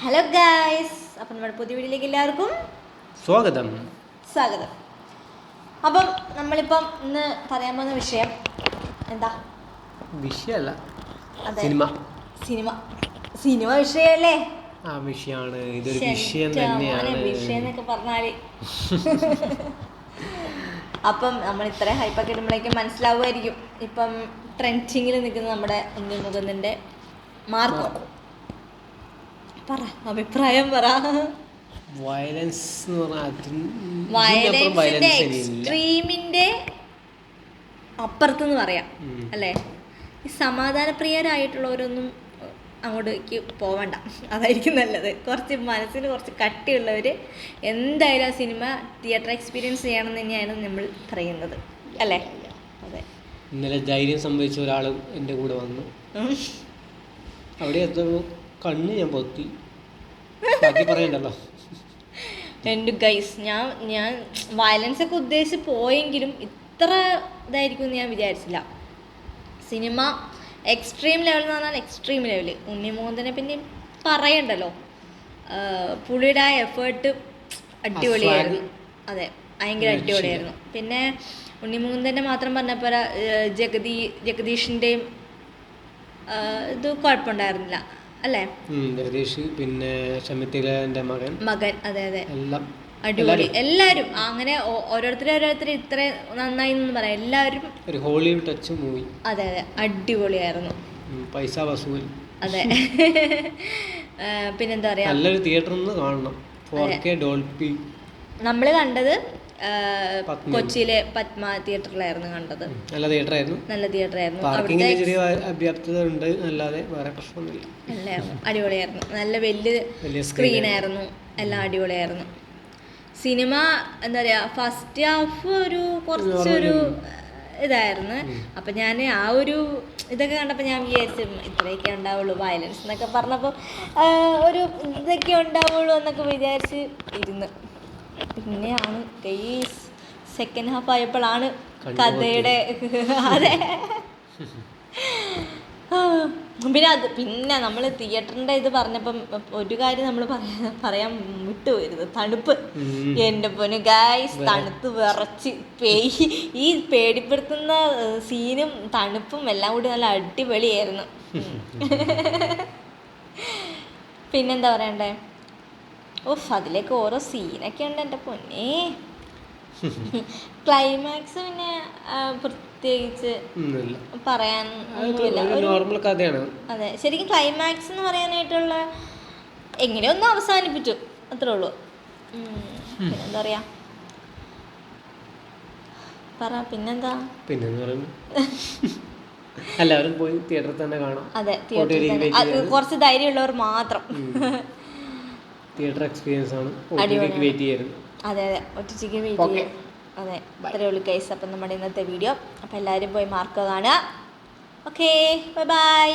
Hello guys, അപ്പം നമ്മുടെ പുതിയ വീഡിയോയിലേക്ക് എല്ലാവർക്കും സ്വാഗതം. അപ്പം നമ്മളിപ്പം ഇന്ന് പറയാൻ പോകുന്ന വിഷയം എന്താ? വിഷയമല്ല, അതെ, സിനിമ. സിനിമ വിഷയമല്ലേ? ആ വിഷയമാണ്. ഇതൊരു വിഷയം തന്നെയാണ്. വിഷയം എന്നൊക്കെ പറഞ്ഞാല് അപ്പം നമ്മൾ ഇത്ര ഹൈപ്പൊക്കെ ഇടുമ്പോഴേക്കും മനസ്സിലാവുമായിരിക്കും. ഇപ്പം ട്രെൻഡിങ്ങിൽ നിൽക്കുന്ന നമ്മുടെ ഉണ്ണിമുകുന്ദൻ്റെ മാർക്കോ. പറ, അഭിപ്രായം പറ. വയലൻസ് എന്ന് വയലൻസിന്റെ എക്സ്ട്രീമിന്റെ അപ്പുറത്തെന്ന് പറയാം അല്ലേ? ഈ സമാധാനപ്രിയരായിട്ടുള്ളവരൊന്നും അങ്ങോട്ടേക്ക് പോവണ്ട, അതായിരിക്കും നല്ലത്. കുറച്ച് മനസ്സിന് കുറച്ച് കട്ടിയുള്ളവർ എന്തായാലും ആ സിനിമ തിയേറ്റർ എക്സ്പീരിയൻസ് ചെയ്യണമെന്ന് തന്നെയാണ് നമ്മൾ പറയുന്നത് അല്ലേ? അതെ. ഇന്നലെ ധൈര്യം സംഭവിച്ച ഒരാൾ എൻ്റെ കൂടെ വന്നു. അവിടെ എത്തുമ്പോൾ കണ്ണ് ഞാൻ പൊത്തി, ബാക്കി പറയണ്ടല്ലോ. എൻ്റെ ഗൈസ്, ഞാൻ വയലൻസ് ഒക്കെ ഉദ്ദേശിച്ച് പോയെങ്കിലും ഇത്ര ഇതായിരിക്കും എന്ന് ഞാൻ വിചാരിച്ചില്ല. സിനിമ എക്സ്ട്രീം ലെവൽ എന്ന് പറഞ്ഞാൽ എക്സ്ട്രീം ലെവൽ. ഉണ്ണിമുകുന്ദനെ പിന്നെ പറയണ്ടല്ലോ, പുള്ളിയുടെ ആ എഫേർട്ട് അടിപൊളിയായിരുന്നു. അതെ, ഭയങ്കര അടിപൊളിയായിരുന്നു. പിന്നെ ഉണ്ണിമുകുന്ദൻ്റെ മാത്രം പറഞ്ഞപ്പോൾ ജഗദീഷിൻ്റെയും ഇത് കുഴപ്പമുണ്ടായിരുന്നില്ല അല്ലേ? ജഗദീഷ്, പിന്നെ ഷമിത്തിലെ മകൻ. അതെ എല്ലാം അടിപൊളി. എല്ലാവരും അങ്ങനെ ഓരോരുത്തർ ഇത്ര നന്നായി എന്ന് പറയാം. എല്ലാവരും ഒരു ഹോളിവുഡ് ടച്ച് മൂവി. അതെ അടിപൊളിയായിരുന്നു. പൈസ വസൂൽ. അതെ. പിന്നെന്താ പറയാ, നല്ലൊരു തിയേറ്ററിൽ നിന്ന് കാണണം. 4K Dolby. നമ്മൾ കണ്ടത് കൊച്ചിയിലെ പത്മ തിയേറ്ററിലായിരുന്നു കണ്ടത്. നല്ല തിയേറ്ററായിരുന്നു. പാർക്കിങ്ങിന് ചെറിയ അഭ്യർത്ഥത ഉണ്ട്, അല്ലാതെ വേറെ പ്രശ്നമൊന്നുമില്ല. അടിപൊളിയായിരുന്നു. നല്ല വലിയ സ്ക്രീനായിരുന്നു. എല്ലാം അടിപൊളിയായിരുന്നു. സിനിമ എന്താ പറയാ, ഫസ്റ്റ് ഹാഫ് കുറച്ചൊരു ഇതായിരുന്നു. അപ്പം ഞാൻ ആ ഒരു ഇതൊക്കെ കണ്ടപ്പോൾ ഞാൻ വിചാരിച്ചു ഇത്രയൊക്കെ ഉണ്ടാവുള്ളൂ, വയലൻസ് എന്നൊക്കെ പറഞ്ഞപ്പോൾ ഒരു ഇതൊക്കെ ഉണ്ടാവുള്ളൂ എന്നൊക്കെ വിചാരിച്ച് ഇരുന്ന്. പിന്നെയാണ് ഗൈസ് സെക്കൻഡ് ഹാഫ് ആയപ്പോഴാണ് കഥയുടെ അതെ. പിന്നെ നമ്മൾ തിയേറ്ററിൻ്റെ ഇത് പറഞ്ഞപ്പം ഒരു കാര്യം നമ്മൾ പറയാൻ വിട്ടുപോയിരുന്നു, തണുപ്പ്. എൻ്റെ പൊന്നു ഗൈസ്, തണുത്ത് വിറച്ച് ഈ പേടിപ്പെടുത്തുന്ന സീനും തണുപ്പും എല്ലാം കൂടി നല്ല അടിപൊളിയായിരുന്നു. പിന്നെന്താ പറയണ്ടേ, അതിലേക്ക് ഓരോ സീനൊക്കെ ഉണ്ട് എൻ്റെ പൊന്നേ. ക്ലൈമാക്സ് പിന്നെ പ്രത്യേകിച്ച് പറയാൻ നോർമൽ കഥയാണ്. അതെ, ശരിക്കും ക്ലൈമാക്സ് എന്ന് പറയാനായിട്ടുള്ള എങ്ങനെയൊന്നും അവസാനിപ്പിച്ചു, അത്രേ ഉള്ളൂ. പിന്നെന്താ പറയാ, പറ. പിന്നെന്താ എല്ലാവരും പോയി തിയേറ്ററിൽ തന്നെ കാണാം. അതെ, തിയേറ്ററിൽ കുറച്ച് ധൈര്യമുള്ളവർ മാത്രം. തിയേറ്റർ എക്സ്പീരിയൻസ് ആണ്. വെയിറ്റ് ചെയ്യരുത്. അതെ ഒറ്റയ്ക്ക് വെയിറ്റ് ചെയ്യാം. അതെ, അത്രയേ ഉള്ളൂ ഗൈസ്. അപ്പം നമ്മുടെ ഇന്നത്തെ വീഡിയോ. അപ്പം എല്ലാവരും പോയി മാർക്കോ കാണുക. Okay, by.